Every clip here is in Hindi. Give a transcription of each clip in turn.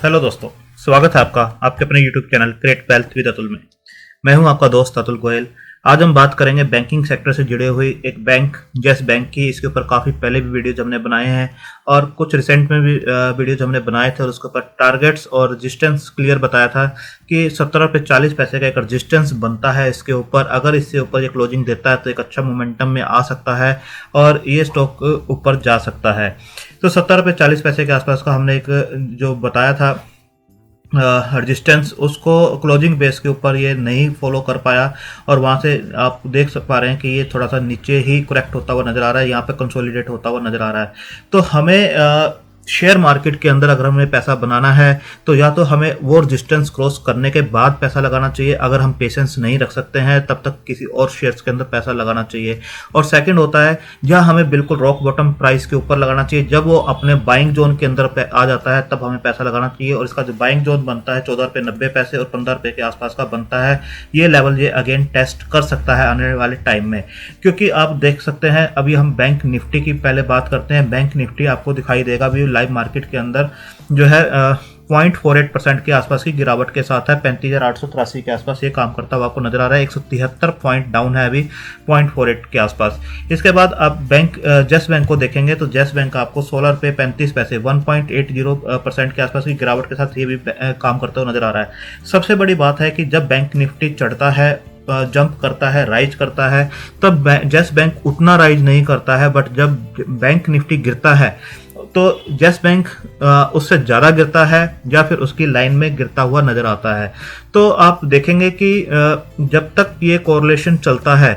हेलो दोस्तों, स्वागत है आपका आपके अपने YouTube channel create wealth with Atul में। मैं हूं आपका दोस्त अतुल गोयल। आज हम बात करेंगे बैंकिंग सेक्टर से जुड़े हुई एक बैंक येस बैंक की। इसके ऊपर काफ़ी पहले भी वीडियोज हमने बनाए हैं और कुछ रिसेंट में भी वीडियोज हमने बनाए थे और उसके ऊपर टारगेट्स और रजिस्टेंस क्लियर बताया था कि 17 रुपये 40 पैसे का एक रजिस्टेंस बनता है इसके ऊपर। अगर इससे ऊपर ये क्लोजिंग देता है तो एक अच्छा मोमेंटम में आ सकता है और ये स्टॉक ऊपर जा सकता है। तो 17 रुपये 40 पैसे के आसपास का हमने एक जो बताया था रजिस्टेंस, उसको क्लोजिंग बेस के ऊपर ये नहीं फॉलो कर पाया और वहाँ से आप देख पा रहे हैं कि ये थोड़ा सा नीचे ही करेक्ट होता हुआ नज़र आ रहा है, यहाँ पे कंसोलिडेट होता हुआ नज़र आ रहा है। तो हमें शेयर मार्केट के अंदर अगर हमें पैसा बनाना है तो या तो हमें वो रजिस्टेंस क्रॉस करने के बाद पैसा लगाना चाहिए। अगर हम पेशेंस नहीं रख सकते हैं तब तक किसी और शेयर्स के अंदर पैसा लगाना चाहिए। और सेकंड होता है या हमें बिल्कुल रॉक बॉटम प्राइस के ऊपर लगाना चाहिए। जब वो अपने बाइंग जोन के अंदर आ जाता है तब हमें पैसा लगाना चाहिए। और इसका जो बाइंग जोन बनता है 14 रुपये 90 पैसे और 15 रुपये के आसपास का बनता है, ये लेवल ये अगेन टेस्ट कर सकता है आने वाले टाइम में। क्योंकि आप देख सकते हैं, अभी हम बैंक निफ्टी की पहले बात करते हैं। बैंक निफ्टी आपको दिखाई देगा अभी लाइव मार्केट के अंदर जो है 0.48% के आसपास की गिरावट के साथ है। 35,883 के आसपास ये काम करता हुआ आपको नजर आ रहा है। 173 पॉइंट डाउन है अभी 0.48 के आसपास। इसके बाद आप बैंक येस बैंक को देखेंगे तो येस बैंक आपको 16 रुपये 35 पैसे 1.80% के आसपास की गिरावट के साथ ये भी काम करता हुआ नजर आ रहा है। सबसे बड़ी बात है कि जब बैंक निफ्टी चढ़ता है, जंप करता है, राइज करता है, तब येस बैंक उतना राइज नहीं करता है। बट जब बैंक निफ्टी गिरता है तो येस बैंक उससे ज़्यादा गिरता है या फिर उसकी लाइन में गिरता हुआ नज़र आता है। तो आप देखेंगे कि जब तक ये कोरिलेशन चलता है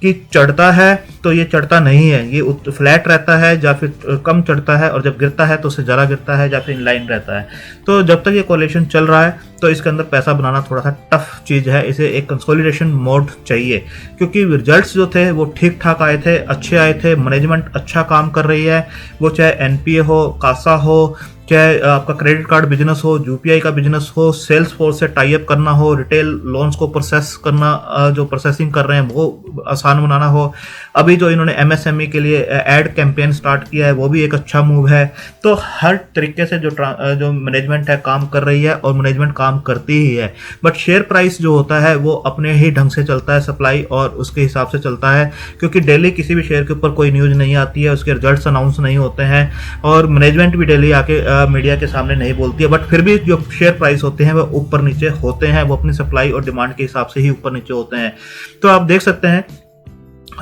कि चढ़ता है तो ये चढ़ता नहीं है, ये फ्लैट रहता है या फिर कम चढ़ता है, और जब गिरता है तो उससे ज़्यादा गिरता है या फिर इनलाइन रहता है। तो जब तक ये कोरिलेशन चल रहा है तो इसके अंदर पैसा बनाना थोड़ा सा टफ चीज़ है। इसे एक कंसोलिडेशन मोड चाहिए क्योंकि रिजल्ट्स जो थे वो ठीक ठाक आए थे, अच्छे आए थे। मैनेजमेंट अच्छा काम कर रही है, वो चाहे एनपीए हो, कासा हो, चाहे आपका क्रेडिट कार्ड बिजनेस हो, यूपीआई का बिजनेस हो, सेल्स फोर्स से टाई अप करना हो, रिटेल लोन्स को प्रोसेस करना, जो प्रोसेसिंग कर रहे हैं वो आसान बनाना हो। अभी जो इन्होंने एमएसएमई के लिए एड कैंपेन स्टार्ट किया है वो भी एक अच्छा मूव है। तो हर तरीके से जो मैनेजमेंट है काम कर रही है और मैनेजमेंट काम करती ही है। बट शेयर प्राइस जो होता है वो अपने ही ढंग से चलता है, सप्लाई और उसके हिसाब से चलता है। क्योंकि डेली किसी भी शेयर के ऊपर कोई न्यूज़ नहीं आती है, उसके रिजल्ट्स अनाउंस नहीं होते हैं और मैनेजमेंट भी डेली आके मीडिया के सामने नहीं बोलती है। बट फिर भी जो शेयर प्राइस होते हैं वो ऊपर नीचे होते हैं, वो अपनी सप्लाई और डिमांड के हिसाब से ही ऊपर नीचे होते हैं। तो आप देख सकते हैं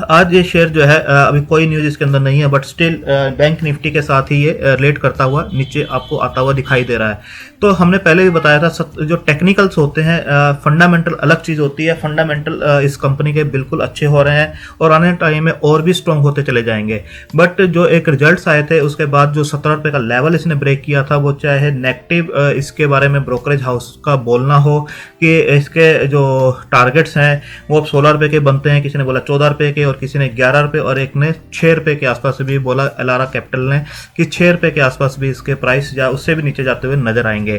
आज ये शेयर जो है अभी कोई न्यूज़ इसके अंदर नहीं है, बट स्टिल बैंक निफ्टी के साथ ही ये रिलेट करता हुआ नीचे आपको आता हुआ दिखाई दे रहा है। तो हमने पहले भी बताया था जो टेक्निकल्स होते हैं, फंडामेंटल अलग चीज़ होती है। फंडामेंटल इस कंपनी के बिल्कुल अच्छे हो रहे हैं और आने टाइम में और भी स्ट्रॉन्ग होते चले जाएंगे। बट जो एक रिजल्ट्स आए थे उसके बाद जो 17 रुपये का लेवल इसने ब्रेक किया था, वो चाहे नेगेटिव इसके बारे में ब्रोकरेज हाउस का बोलना हो कि इसके जो टारगेट्स हैं वो अब 16 रुपये के बनते हैं, किसी ने बोला 14 रुपये के और किसी ने 11 रुपये और एक ने 6 रुपये के आसपास भी बोला एलारा कैपिटल ने कि 6 रुपये के आसपास भी इसके प्राइस या उससे भी नीचे जाते हुए नजर आएंगे।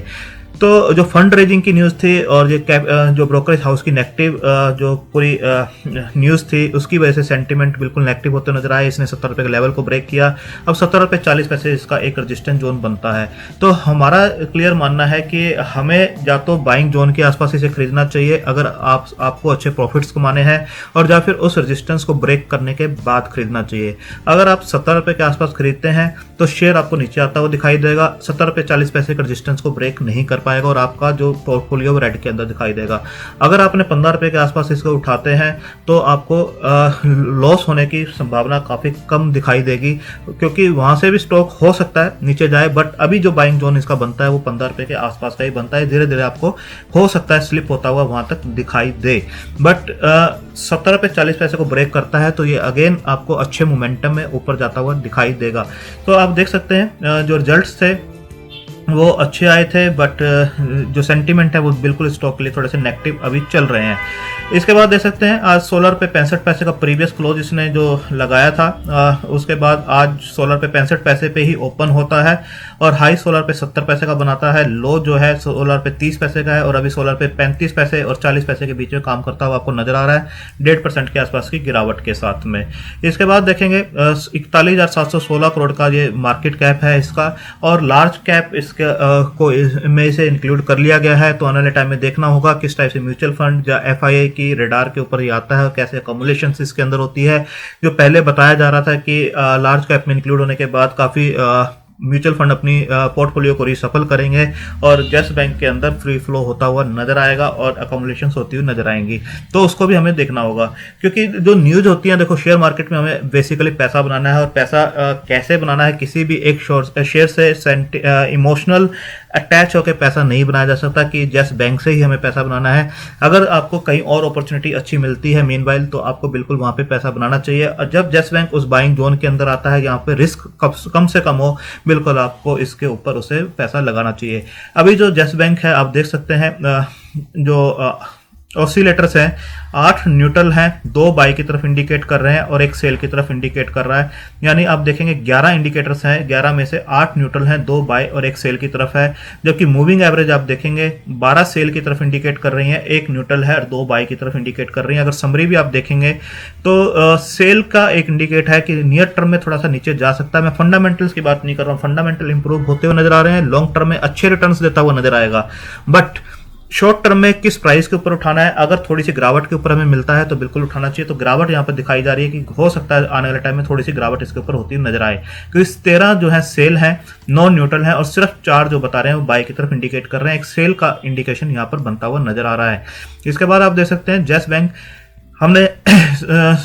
तो जो फंड रेजिंग की न्यूज़ थी और जो ब्रोकरेज हाउस की नेगेटिव जो पूरी न्यूज़ थी उसकी वजह से सेंटीमेंट बिल्कुल नेगेटिव होते नजर आया। इसने 17 रुपये के लेवल को ब्रेक किया। अब 17 रुपये 40 पैसे इसका एक रजिस्टेंस जोन बनता है। तो हमारा क्लियर मानना है कि हमें या तो बाइंग जोन के आसपास इसे खरीदना चाहिए अगर आपको अच्छे प्रॉफिट्स कमाने हैं, और या फिर उस रजिस्टेंस को ब्रेक करने के बाद खरीदना चाहिए। अगर आप 17 रुपये के आसपास खरीदते हैं तो शेयर आपको नीचे आता हुआ दिखाई देगा। 17 रुपये 40 पैसे का रजिस्टेंस को ब्रेक नहीं कर पाएगा और आपका जो पोर्टफोलियो रेड के अंदर दिखाई देगा। अगर आपने 15 रुपये के आसपास इसको उठाते हैं तो आपको लॉस होने की संभावना काफ़ी कम दिखाई देगी, क्योंकि वहाँ से भी स्टॉक हो सकता है नीचे जाए। बट अभी जो बाइंग जोन इसका बनता है वो 15 रुपये के आसपास का ही बनता है। धीरे धीरे आपको हो सकता है स्लिप होता हुआ वहाँ तक दिखाई दे। बट 17 रुपये 40 पैसे को ब्रेक करता है तो ये अगेन आपको अच्छे मोमेंटम में ऊपर जाता हुआ दिखाई देगा। तो आप देख सकते हैं जो रिजल्ट्स थे वो अच्छे आए थे, बट जो सेंटीमेंट है वो बिल्कुल स्टॉक के लिए थोड़े से नेगेटिव अभी चल रहे हैं। इसके बाद देख सकते हैं आज 16 रुपये 65 पैसे का प्रीवियस क्लोज इसने जो लगाया था, उसके बाद आज 16 रुपये 65 पैसे पे ही ओपन होता है और हाई सोलर पे 70 पैसे का बनाता है, लो जो है सोलर पे 30 पैसे का है और अभी सोलर पे 35 पैसे और 40 पैसे के बीच में काम करता हुआ आपको नजर आ रहा है 1.5% के आसपास की गिरावट के साथ में। इसके बाद देखेंगे 41,716 करोड़ का ये मार्केट कैप है इसका, और लार्ज कैप इसके को में इसे इंक्लूड कर लिया गया है। तो आने वाले टाइम में देखना होगा किस टाइप से म्यूचुअल फंड या एफआईआई की रेडार के ऊपर ये आता है और कैसे अकोमुलेशन इसके अंदर होती है। जो पहले बताया जा रहा था कि लार्ज कैप में इंक्लूड होने के बाद काफ़ी म्यूचुअल फंड अपनी पोर्टफोलियो को रिसफल करेंगे और यस बैंक के अंदर फ्री फ्लो होता हुआ नजर आएगा और अकोमुलेशंस होती हुई नजर आएंगी। तो उसको भी हमें देखना होगा, क्योंकि जो न्यूज होती है, देखो शेयर मार्केट में हमें बेसिकली पैसा बनाना है और पैसा कैसे बनाना है, किसी भी एक शेयर से इमोशनल अटैच होकर पैसा नहीं बनाया जा सकता कि यस बैंक से ही हमें पैसा बनाना है। अगर आपको कहीं और अपॉर्चुनिटी अच्छी मिलती है मीनवाइल, तो आपको बिल्कुल वहां पे पैसा बनाना चाहिए। और जब यस बैंक उस बाइंग जोन के अंदर आता है, यहाँ पे रिस्क कम से कम हो, बिल्कुल आपको इसके ऊपर उसे पैसा लगाना चाहिए। अभी जो यस बैंक है आप देख सकते हैं जो ऑसिलेटर्स हैं 8 न्यूट्रल हैं, 2 बाई की तरफ इंडिकेट कर रहे हैं और 1 सेल की तरफ इंडिकेट कर रहा है। यानी आप देखेंगे 11 इंडिकेटर्स हैं, 11 में से 8 न्यूट्रल हैं, 2 बाई और 1 सेल की तरफ है। जबकि मूविंग एवरेज आप देखेंगे 12 सेल की तरफ इंडिकेट कर रही है, 1 न्यूट्रल है और 2 बाई की तरफ इंडिकेट कर रही है। अगर समरी भी आप देखेंगे तो सेल का एक इंडिकेट है कि नियर टर्म में थोड़ा सा नीचे जा सकता है। मैं फंडामेंटल्स की बात नहीं कर रहा हूँ, फंडामेंटल इंप्रूव होते हुए नजर आ रहे हैं, लॉन्ग टर्म में अच्छे रिटर्न्स देता हुआ नजर आएगा। बट शॉर्ट टर्म में किस प्राइस के ऊपर उठाना है, अगर थोड़ी सी गिरावट के ऊपर हमें मिलता है तो बिल्कुल उठाना चाहिए। तो गिरावट यहाँ पर दिखाई जा रही है कि हो सकता है आने वाले टाइम में थोड़ी सी गिरावट इसके ऊपर होती नजर आए, क्योंकि 13 जो है सेल है, 9 न्यूट्रल है और सिर्फ 4 जो बता रहे हैं वो बाई की तरफ इंडिकेट कर रहे हैं। एक सेल का इंडिकेशन यहाँ पर बनता हुआ नजर आ रहा है। इसके बाद आप देख सकते हैं यस बैंक हमने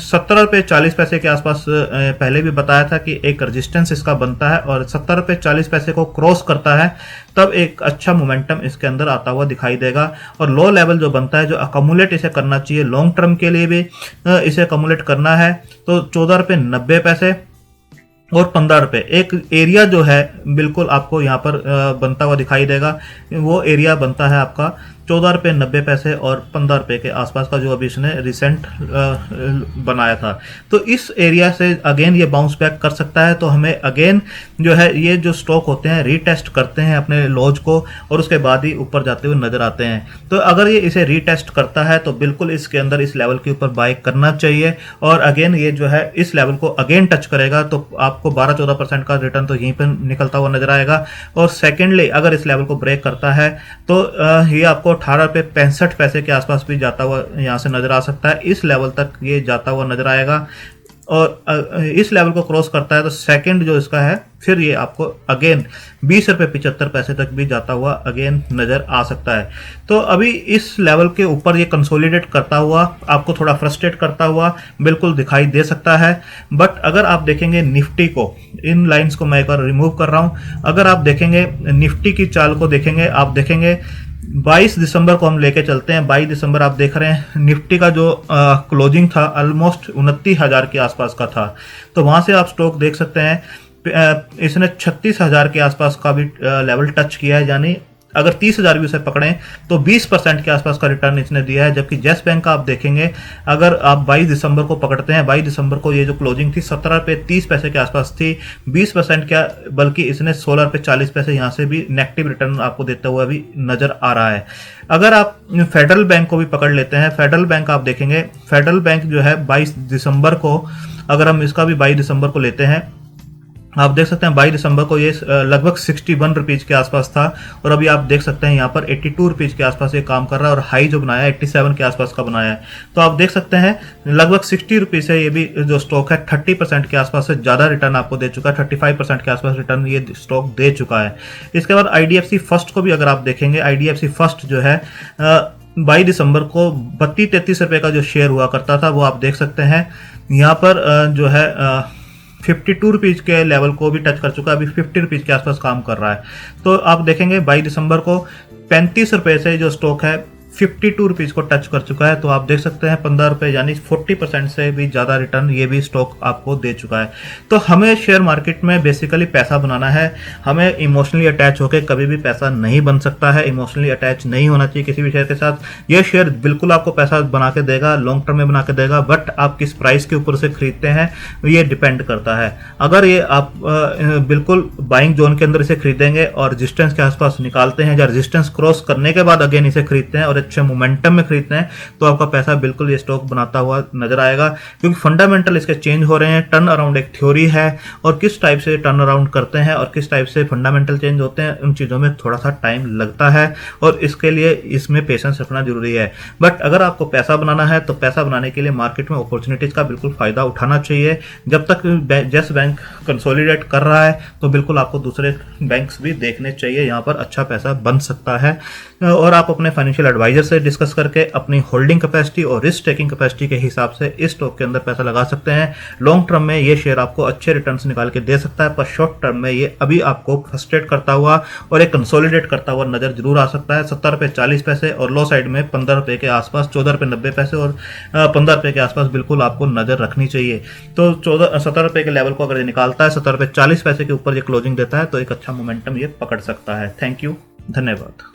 70 रुपये 40 पैसे के आसपास पहले भी बताया था कि एक रेजिस्टेंस इसका बनता है और 70 रुपये 40 पैसे को क्रॉस करता है तब एक अच्छा मोमेंटम इसके अंदर आता हुआ दिखाई देगा। और लो लेवल जो बनता है, जो अकोमुलेट इसे करना चाहिए लॉन्ग टर्म के लिए भी इसे अकोमुलेट करना है, तो 14 रुपये 90 पैसे और 15 रुपये एक एरिया जो है बिल्कुल आपको यहाँ पर बनता हुआ दिखाई देगा। वो एरिया बनता है आपका 14 रुपये 90 पैसे और 15 रुपये के आसपास का, जो अभी इसने रिसेंट बनाया था। तो इस एरिया से अगेन ये बाउंस बैक कर सकता है। तो हमें अगेन जो है ये जो स्टॉक होते हैं रीटेस्ट करते हैं अपने लॉज को और उसके बाद ही ऊपर जाते हुए नजर आते हैं। तो अगर ये इसे रीटेस्ट करता है तो बिल्कुल इसके अंदर इस लेवल के ऊपर बाय करना चाहिए। और अगेन ये जो है इस लेवल को अगेन टच करेगा तो आपको 12-14% का रिटर्न तो यहीं पर निकलता हुआ नजर आएगा। और सेकेंडली अगर इस लेवल को ब्रेक करता है तो ये आपको 18 रुपये 65 पैसे के आसपास भी जाता हुआ यहाँ से नजर आ सकता है। इस लेवल तक ये जाता हुआ नजर आएगा और इस लेवल को क्रॉस करता है तो सेकंड जो इसका है फिर ये आपको अगेन 20 रुपये 75 पैसे तक भी जाता हुआ अगेन नजर आ सकता है। तो अभी इस लेवल के ऊपर ये कंसोलिडेट करता हुआ आपको थोड़ा फ्रस्ट्रेट करता हुआ बिल्कुल दिखाई दे सकता है। बट अगर आप देखेंगे निफ्टी को, इन लाइंस को मैं एक बार रिमूव कर रहा हूं, अगर आप देखेंगे निफ्टी की चाल को देखेंगे, आप देखेंगे 22 दिसंबर को हम लेके चलते हैं। 22 दिसंबर आप देख रहे हैं निफ्टी का जो क्लोजिंग था ऑलमोस्ट 29,000 के आसपास का था। तो वहां से आप स्टॉक देख सकते हैं इसने 36,000 के आसपास का भी लेवल टच किया है। यानी अगर 30,000 भी उसे पकड़ें तो 20% के आसपास का रिटर्न इसने दिया है। जबकि यस बैंक का आप देखेंगे अगर आप 22 दिसंबर को पकड़ते हैं, 22 दिसंबर को ये जो क्लोजिंग थी 17 रुपये 30 पैसे के आसपास थी, 20% क्या बल्कि इसने 16 रुपये 40 पैसे यहाँ से भी नेगेटिव रिटर्न आपको देता हुआ भी नजर आ रहा है। अगर आप फेडरल बैंक को भी पकड़ लेते हैं, फेडरल बैंक आप देखेंगे, फेडरल बैंक जो है 22 दिसंबर को, अगर हम इसका भी 22 दिसंबर को लेते हैं, आप देख सकते हैं 22 दिसंबर को ये लगभग 61 रुपीज के आसपास था और अभी आप देख सकते हैं यहाँ पर 82 रुपीज के आसपास ये काम कर रहा है और हाई जो बनाया है 87 के आसपास का बनाया है। तो आप देख सकते हैं लगभग 60 रुपीज से ये भी जो स्टॉक है 30% के आसपास से ज्यादा रिटर्न आपको दे चुका है, 35% के आसपास रिटर्न ये स्टॉक दे चुका है। इसके बाद IDFC फर्स्ट को भी अगर आप देखेंगे, IDFC फर्स्ट जो है 22 दिसंबर को 32-33 रुपए का जो शेयर हुआ करता था वो आप देख सकते हैं यहाँ पर जो है 52 रुपीज के लेवल को भी टच कर चुका है, अभी 50 रुपीज के आसपास काम कर रहा है। तो आप देखेंगे 22 दिसंबर को 35 रुपए से जो स्टॉक है ₹52 को टच कर चुका है। तो आप देख सकते हैं 15 रुपये यानी 40% से भी ज़्यादा रिटर्न ये भी स्टॉक आपको दे चुका है। तो हमें शेयर मार्केट में बेसिकली पैसा बनाना है, हमें इमोशनली अटैच होकर कभी भी पैसा नहीं बन सकता है, इमोशनली अटैच नहीं होना चाहिए किसी भी शेयर के साथ। ये शेयर बिल्कुल आपको पैसा बना के देगा, लॉन्ग टर्म में बना के देगा, बट आप किस प्राइस के ऊपर से खरीदते हैं ये डिपेंड करता है। अगर ये आप बिल्कुल बाइंग जोन के अंदर इसे खरीदेंगे और रेजिस्टेंस के आसपास निकालते हैं या रेजिस्टेंस क्रॉस करने के बाद अगेन इसे खरीदते हैं और अच्छे मोमेंटम में खरीदते हैं, तो आपका पैसा बिल्कुल ये स्टॉक बनाता हुआ नजर आएगा, क्योंकि फंडामेंटल इसके चेंज हो रहे हैं। टर्न अराउंड एक थ्योरी है और किस टाइप से टर्न अराउंड करते हैं और किस टाइप से फंडामेंटल चेंज होते हैं, उन चीज़ों में थोड़ा सा टाइम लगता है और इसके लिए इसमें पेशेंस रखना जरूरी है। बट अगर आपको पैसा बनाना है तो पैसा बनाने के लिए मार्केट में अपॉर्चुनिटीज का बिल्कुल फायदा उठाना चाहिए। जब तक यस बैंक कंसोलिडेट कर रहा है तो बिल्कुल आपको दूसरे बैंक्स भी देखने चाहिए, यहाँ पर अच्छा पैसा बन सकता है। और आप अपने फाइनेंशियल एडवाइजर से डिस्कस करके अपनी होल्डिंग कैपेसिटी और रिस्क टेकिंग कैपेसिटी के हिसाब से इस स्टॉक के अंदर पैसा लगा सकते हैं। लॉन्ग टर्म में ये शेयर आपको अच्छे रिटर्न्स निकाल के दे सकता है, पर शॉर्ट टर्म में ये अभी आपको फ्रस्ट्रेट करता हुआ और एक कंसोलिडेट करता हुआ नजर जरूर आ सकता है। ₹17.40 और लो साइड में ₹15 के आसपास, ₹14.90 और ₹15 के आसपास बिल्कुल आपको नजर रखनी चाहिए। तो ₹17 के लेवल को अगर ये निकालता है, ₹17.40 के ऊपर ये क्लोजिंग देता है, तो एक अच्छा मोमेंटम ये पकड़ सकता है। थैंक यू, धन्यवाद।